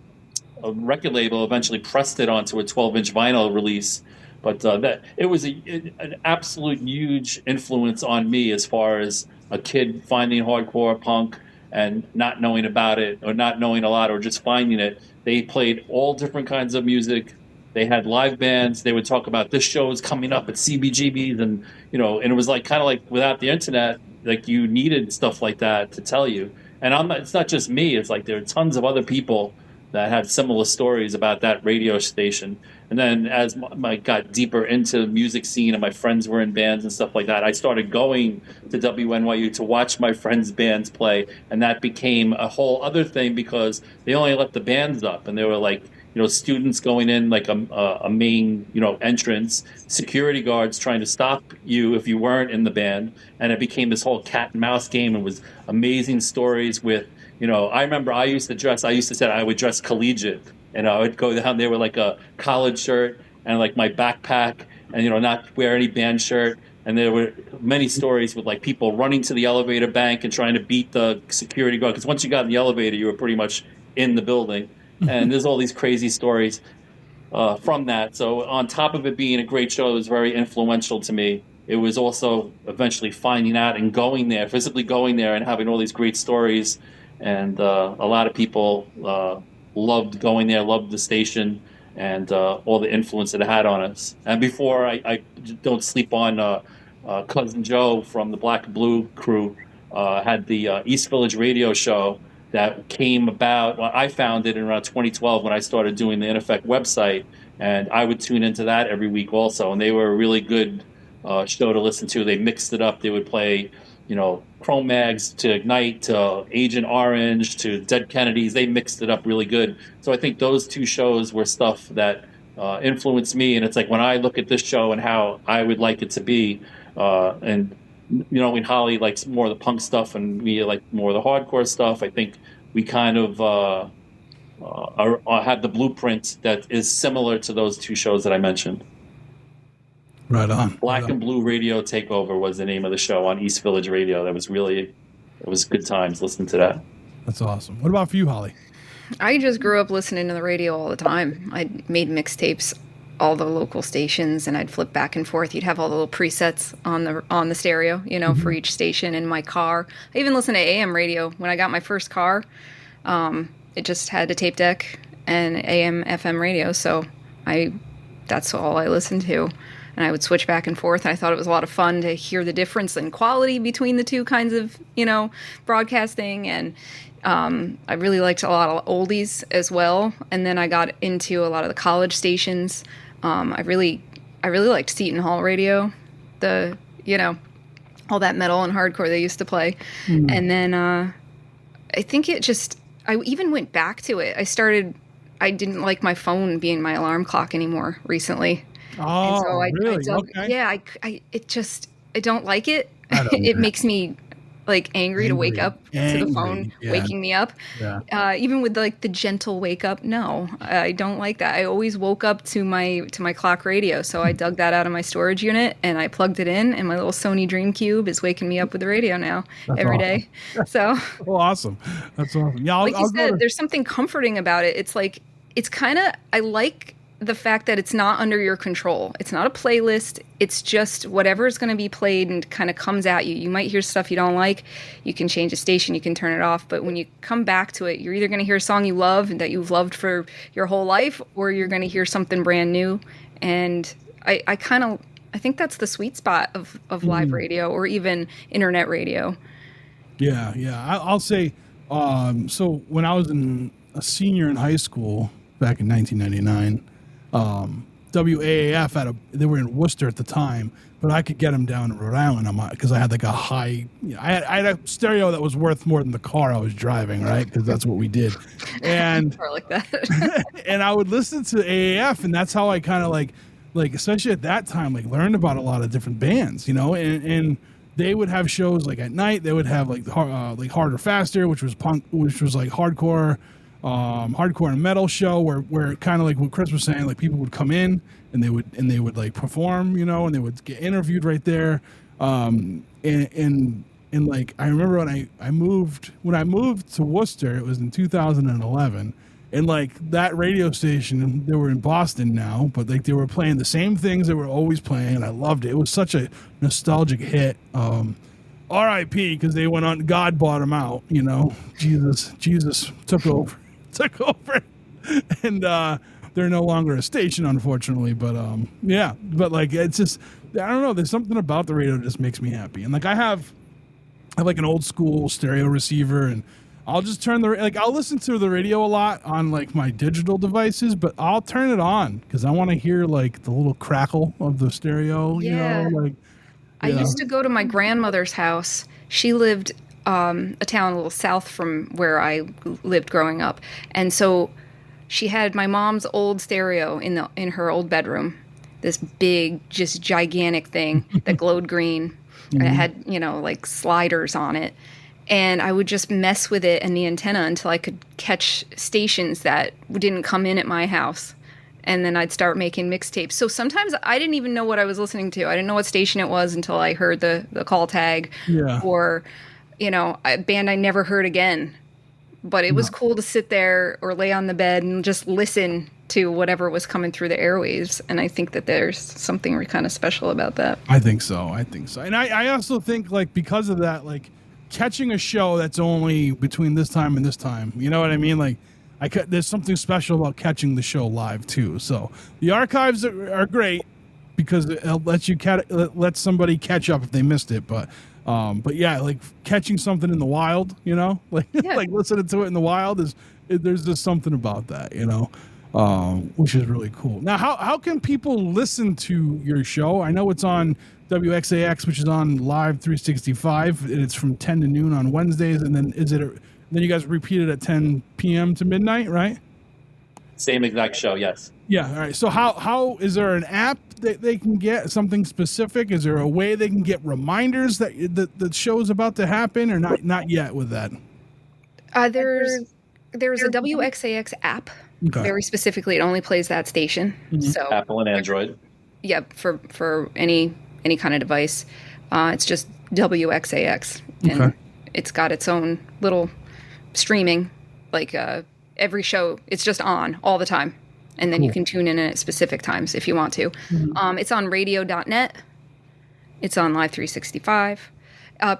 G: record label eventually pressed it onto a 12-inch vinyl release But that it was an absolute huge influence on me as far as a kid finding hardcore punk and not knowing about it, or not knowing a lot, or just finding it. They played all different kinds of music. They had live bands. They would talk about this show is coming up at CBGB's, and and it was like kind of like without the internet, like you needed stuff like that to tell you. And it's not just me. It's like there are tons of other people that had similar stories about that radio station. And then as I got deeper into the music scene and my friends were in bands and stuff like that, I started going to WNYU to watch my friends' bands play. And that became a whole other thing because they only let the bands up. And they were like, students going in like a main, entrance, security guards trying to stop you if you weren't in the band. And it became this whole cat and mouse game. It was amazing stories with, I remember I used to say I would dress collegiate, and I would go down there with like a college shirt and like my backpack and, not wear any band shirt. And there were many stories with like people running to the elevator bank and trying to beat the security guard. Because once you got in the elevator, you were pretty much in the building. And there's all these crazy stories from that. So on top of it being a great show, it was very influential to me. It was also eventually finding out and going there, physically going there and having all these great stories. And a lot of people loved going there, loved the station, and all the influence it had on us. And before, I don't sleep on Cousin Joe from the Black and Blue crew had the East Village radio show that came about. Well, I found it in around 2012 when I started doing the In Effect website, and I would tune into that every week also. And they were a really good show to listen to. They mixed it up. They would play, Chrome Mags to Ignite to Agent Orange to Dead Kennedys. They mixed it up really good. So I think those two shows were stuff that influenced me. And it's like when I look at this show and how I would like it to be, and when Holly likes more of the punk stuff and me like more of the hardcore stuff, I think we kind of have the blueprint that is similar to those two shows that I mentioned.
E: Right on.
G: Black and Blue Radio Takeover was the name of the show on East Village Radio. It was good times listening to that.
E: That's awesome. What about for you, Holly?
F: I just grew up listening to the radio all the time. I made mixtapes, all the local stations, and I'd flip back and forth. You'd have all the little presets on the stereo, for each station in my car. I even listened to AM radio when I got my first car. It just had a tape deck and AM FM radio, so that's all I listened to. And I would switch back and forth. And I thought it was a lot of fun to hear the difference in quality between the two kinds of, broadcasting. And I really liked a lot of oldies as well. And then I got into a lot of the college stations. I really liked Seton Hall Radio, all that metal and hardcore they used to play. Mm. And then I think I even went back to it. I didn't like my phone being my alarm clock anymore recently.
E: Oh,
F: and so
E: really? Okay.
F: Yeah, I don't like it. It makes me like angry to wake up to the phone waking me up. Yeah. Even with like the gentle wake up, no, I don't like that. I always woke up to my clock radio, so I dug that out of my storage unit and I plugged it in, and my little Sony Dreamcube is waking me up with the radio now every day. So
E: awesome. That's awesome. Yeah,
F: like you said, there's something comforting about it. It's like I like the fact that it's not under your control. It's not a playlist. It's just whatever is going to be played and kind of comes at you. You might hear stuff you don't like. You can change the station. You can turn it off. But when you come back to it, you're either going to hear a song you love and that you've loved for your whole life, or you're going to hear something brand new. And I think that's the sweet spot of live radio or even internet radio. Yeah.
E: I'll say, so when I was a senior in high school back in 1999, WAAF they were in Worcester at the time, but I could get them down in Rhode Island because I had like a high, I had a stereo that was worth more than the car I was driving, right? Because that's what we did. And
F: like that.
E: And I would listen to AAF, and that's how I kind of like especially at that time, like learned about a lot of different bands, and they would have shows like at night. They would have like Harder Faster, which was punk, which was like hardcore and metal show where kind of like what Chris was saying, like people would come in and they would like perform, and they would get interviewed right there. And like I remember when I moved to Worcester, it was in 2011, And like that radio station, they were in Boston now, but like they were playing the same things they were always playing, and I loved it. It was such a nostalgic hit. R.I.P. because they went on. God bought them out. You know, Jesus took over, and they're no longer a station, unfortunately. But yeah, but like it's just I don't know. There's something about the radio that just makes me happy, and like I have like an old school stereo receiver, and I'll just turn I'll listen to the radio a lot on like my digital devices, but I'll turn it on because I want to hear like the little crackle of the stereo.
F: Yeah.
E: You know, like
F: I used to go to my grandmother's house. She lived a town a little south from where I lived growing up, and so she had my mom's old stereo in her old bedroom. This big, just gigantic thing that glowed green, and it had like sliders on it. And I would just mess with it and the antenna until I could catch stations that didn't come in at my house. And then I'd start making mixtapes. So sometimes I didn't even know what I was listening to. I didn't know what station it was until I heard the call tag.
E: Yeah.
F: Or, a band I never heard again. But it was cool to sit there or lay on the bed and just listen to whatever was coming through the airwaves. And I think that there's something kind of special about that.
E: I think so. And I also think like because of that, like catching a show that's only between this time and this time, you know what I mean? Like there's something special about catching the show live too. So the archives are great because it lets you let somebody catch up if they missed it. But yeah, like catching something in the wild, like listening to it in the wild there's just something about that, which is really cool. Now, how can people listen to your show? I know it's on WXAX, which is on Live 365, and it's from 10 to noon on Wednesdays, and then then you guys repeat it at 10 p.m. to midnight, right?
G: Same exact show, yes.
E: Yeah, all right. So how is there an app that they can get something specific? Is there a way they can get reminders that the show's about to happen, or not yet with that?
F: There's a WXAX app. Okay. Very specifically, it only plays that station. Mm-hmm. So
G: Apple and Android.
F: Yep, for any kind of device. It's just WXAX, and it's got its own little streaming. Like every show, it's just on all the time, and then you can tune in at specific times if you want to. Mm-hmm. It's on radio.net. It's on Live 365.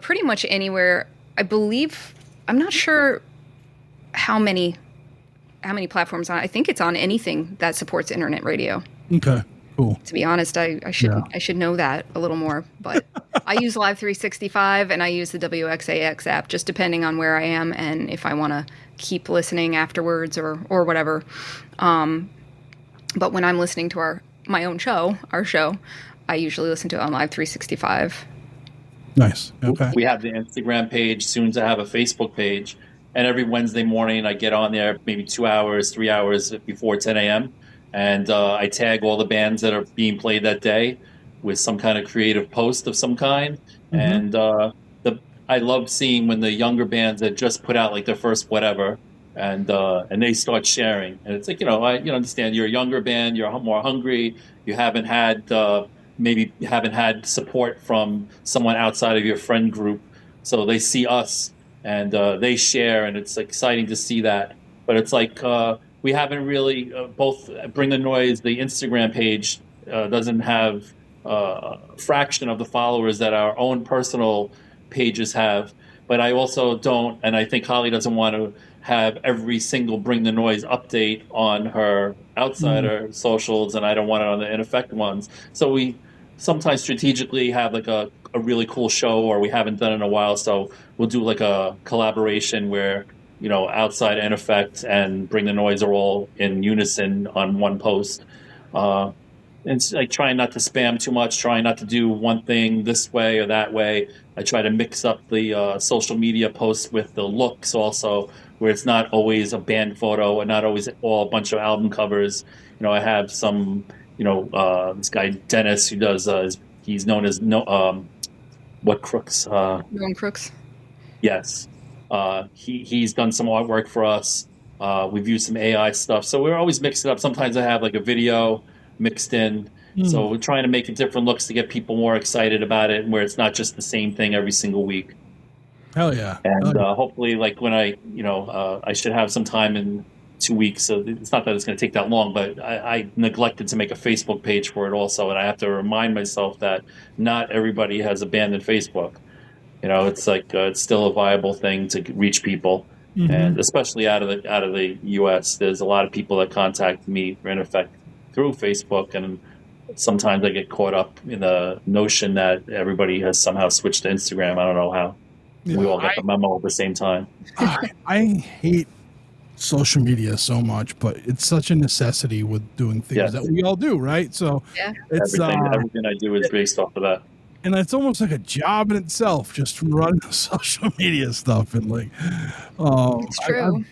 F: Pretty much anywhere. I believe. I'm not sure how many platforms on. I think it's on anything that supports internet radio.
E: Okay. Cool.
F: To be honest, I should know that a little more, but I use Live 365 and I use the WXAX app just depending on where I am and if I want to keep listening afterwards or whatever. But when I'm listening to our show, I usually listen to it on Live 365.
E: Nice. Okay.
G: We have the Instagram page, soon to have a Facebook page, and every Wednesday morning I get on there maybe 2 hours, 3 hours before 10 a.m. And I tag all the bands that are being played that day with some kind of creative post of some kind. Mm-hmm. And I love seeing when the younger bands that just put out like their first whatever, and they start sharing. And it's like, you understand you're a younger band, you're more hungry, you haven't had maybe you haven't had support from someone outside of your friend group. So they see us and they share, and it's exciting to see that. But it's like we haven't really both Bring the Noise, the Instagram page doesn't have a fraction of the followers that our own personal pages have. But I also don't, and I think Holly doesn't want to have every single Bring the Noise update on her outsider socials, and I don't want it on the In Effect ones. So we sometimes strategically have like a really cool show, or we haven't done it in a while, so we'll do like a collaboration where outside In Effect and Bring the Noise are all in unison on one post. And it's like trying not to spam too much, trying not to do one thing this way or that way. I try to mix up the social media posts with the looks also, where it's not always a band photo and not always all a bunch of album covers. I have some, this guy Dennis who does, he's known as What Crooks?
F: Known Crooks.
G: Yes. He's done some artwork for us. We've used some AI stuff. So we're always mixing it up. Sometimes I have like a video mixed in. So we're trying to make it different looks to get people more excited about it, and where it's not just the same thing every single week.
E: Hell yeah.
G: And hopefully like when I should have some time in 2 weeks. So it's not that it's going to take that long, but I neglected to make a Facebook page for it also. And I have to remind myself that not everybody has abandoned Facebook. It's like it's still a viable thing to reach people. Mm-hmm. And especially out of the U.S., there's a lot of people that contact me, in effect, through Facebook. And sometimes I get caught up in the notion that everybody has somehow switched to Instagram. I don't know how. Yeah, we all got the memo at the same time.
E: I hate social media so much, but it's such a necessity with doing things that we all do, right? So it's
G: everything I do is based off of that.
E: And it's almost like a job in itself, just running social media stuff. And like,
F: it's true.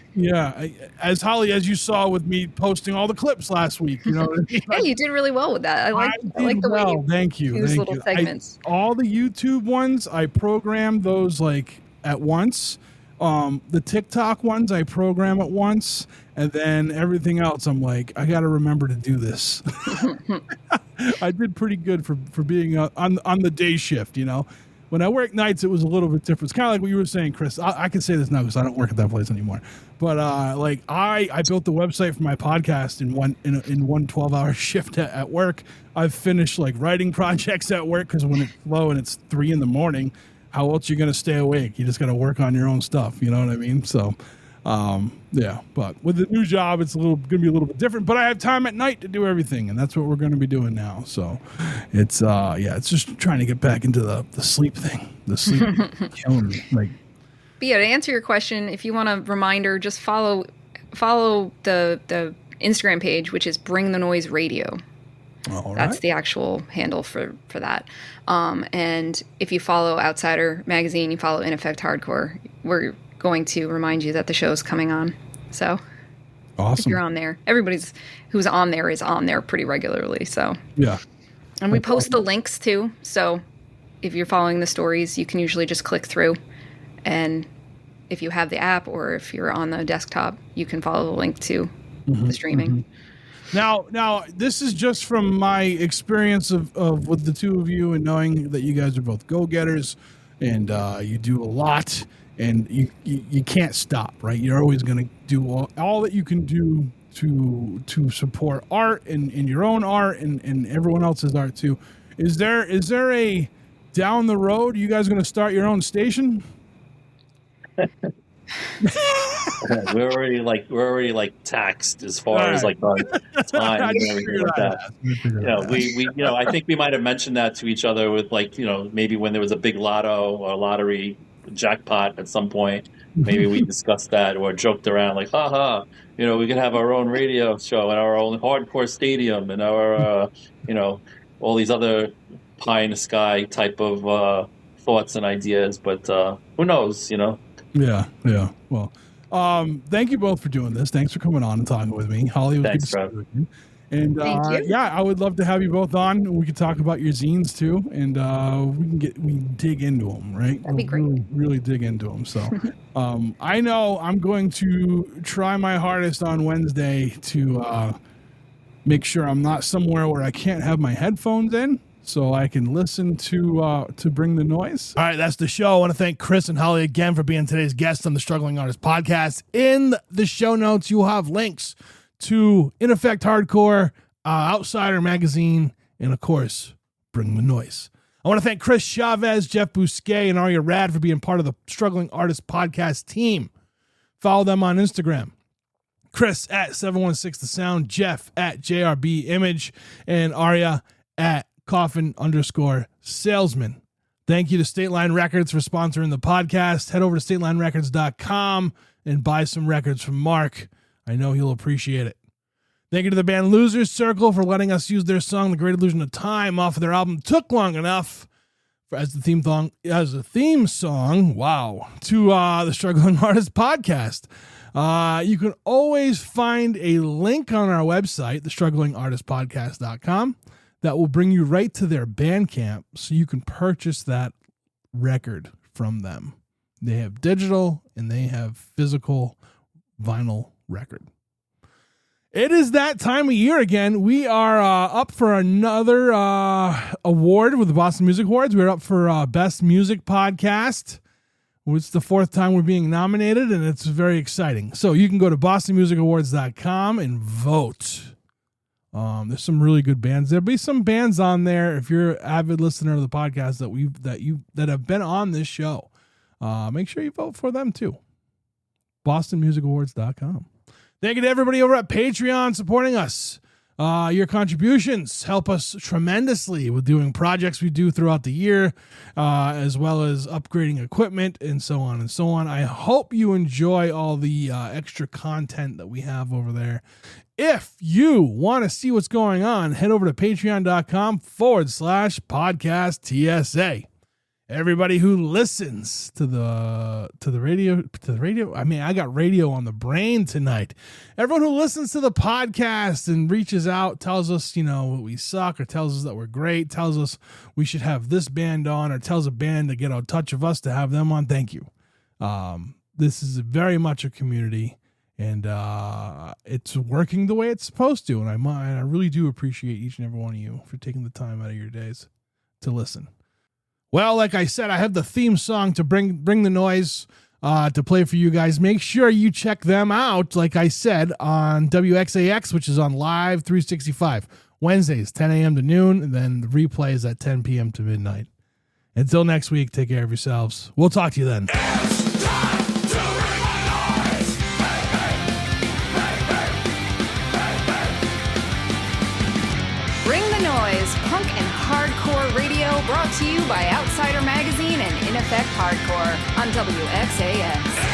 E: As Holly, as you saw with me posting all the clips last week, you know what I mean?
F: Yeah, you did really well with that. I like the way you
E: thank you.
F: use little segments.
E: All the YouTube ones, I programmed those like at once. The TikTok ones, I program at once. And then everything else, I'm like, I got to remember to do this. I did pretty good for being on the day shift, When I work nights, it was a little bit different. It's kind of like what you were saying, Chris. I can say this now because I don't work at that place anymore. But I built the website for my podcast in one 12-hour shift at work. I've finished like writing projects at work because when it's low and it's 3 a.m, how else are you going to stay awake? You just got to work on your own stuff. You know what I mean? So, but with the new job, it's going to be a little bit different, but I have time at night to do everything. And that's what we're going to be doing now. So it's, it's just trying to get back into the sleep thing, the sleep killing me. Like,
F: but to answer your question, if you want a reminder, just follow the Instagram page, which is Bring the Noise Radio.
E: All
F: That's
E: right.
F: the actual handle for that. And if you follow Outsider Magazine, you follow In Effect Hardcore, we're going to remind you that the show's coming on. So
E: awesome.
F: If you're on there, everybody's who's on there is on there pretty regularly. So
E: yeah.
F: And we post the links too. So if you're following the stories, you can usually just click through. And if you have the app or if you're on the desktop, you can follow the link to the streaming.
E: Mm-hmm. Now, this is just from my experience of with the two of you and knowing that you guys are both go-getters and you do a lot and you can't stop, right? You're always going to do all that you can do to support art and your own art and everyone else's art too. Is there a down the road, you guys going to start your own station?
G: We're already taxed as far as like our time and everything like that. We I think we might have mentioned that to each other with maybe when there was a big lotto or lottery jackpot at some point. Maybe we discussed that or joked around like, haha, we could have our own radio show and our own hardcore stadium and our all these other pie in the sky type of thoughts and ideas. But who knows,
E: Yeah. Well, thank you both for doing this. Thanks for coming on and talking with me. Holly, it was good to see you. And
F: Thank you.
E: I would love to have you both on. We could talk about your zines too, and we dig into them, right?
F: That'd be great.
E: Really dig into them. So, I know I'm going to try my hardest on Wednesday to make sure I'm not somewhere where I can't have my headphones in, so I can listen to Bring the Noise. All right, that's the show. I want to thank Chris and Holly again for being today's guests on the Struggling Artist Podcast. In the show notes, you will have links to In Effect Hardcore, Outsider Magazine, and of course, Bring the Noise. I want to thank Chris Chavez, Jeff Bousquet, and Arya Rad for being part of the Struggling Artist Podcast team. Follow them on Instagram. Chris at 716 The Sound, Jeff at JRB Image, and Arya at Coffin_salesman. Thank you to State Line Records for sponsoring the podcast. Head over to StatelineRecords.com and buy some records from Mark. I know he'll appreciate it. Thank you to the band Losers Circle for letting us use their song, The Great Illusion of Time, off of their album Took Long Enough as a theme song, wow, to the Struggling Artist Podcast. You can always find a link on our website, thestrugglingartistpodcast.com. that will bring you right to their Bandcamp so you can purchase that record from them. They have digital and they have physical vinyl record. It is that time of year again. We are up for another award with the Boston Music Awards. We're up for Best Music Podcast. It's the 4th time we're being nominated, and it's very exciting. So you can go to bostonmusicawards.com and vote. There's some really good bands. There'll be some bands on there if you're an avid listener of the podcast that have been on this show. Make sure you vote for them too. bostonmusicawards.com. Thank you to everybody over at Patreon supporting us. Your contributions help us tremendously with doing projects we do throughout the year, as well as upgrading equipment and so on and so on. I hope you enjoy all the extra content that we have over there. If you want to see what's going on, head over to patreon.com/podcast TSA. Everybody who listens to the radio. I mean, I got radio on the brain tonight. Everyone who listens to the podcast and reaches out, tells us, we suck, or tells us that we're great, tells us we should have this band on, or tells a band to get in touch with us to have them on. Thank you. This is very much a community, and it's working the way it's supposed to. And I really do appreciate each and every one of you for taking the time out of your days to listen. Well, like I said, I have the theme song to bring the noise to play for you guys. Make sure you check them out, like I said, on WXAX, which is on Live 365, Wednesdays, 10 a.m. to noon, and then the replay is at 10 p.m. to midnight. Until next week, take care of yourselves. We'll talk to you then.
F: Punk and hardcore radio brought to you by Outsider Magazine and In Effect Hardcore on WXAX.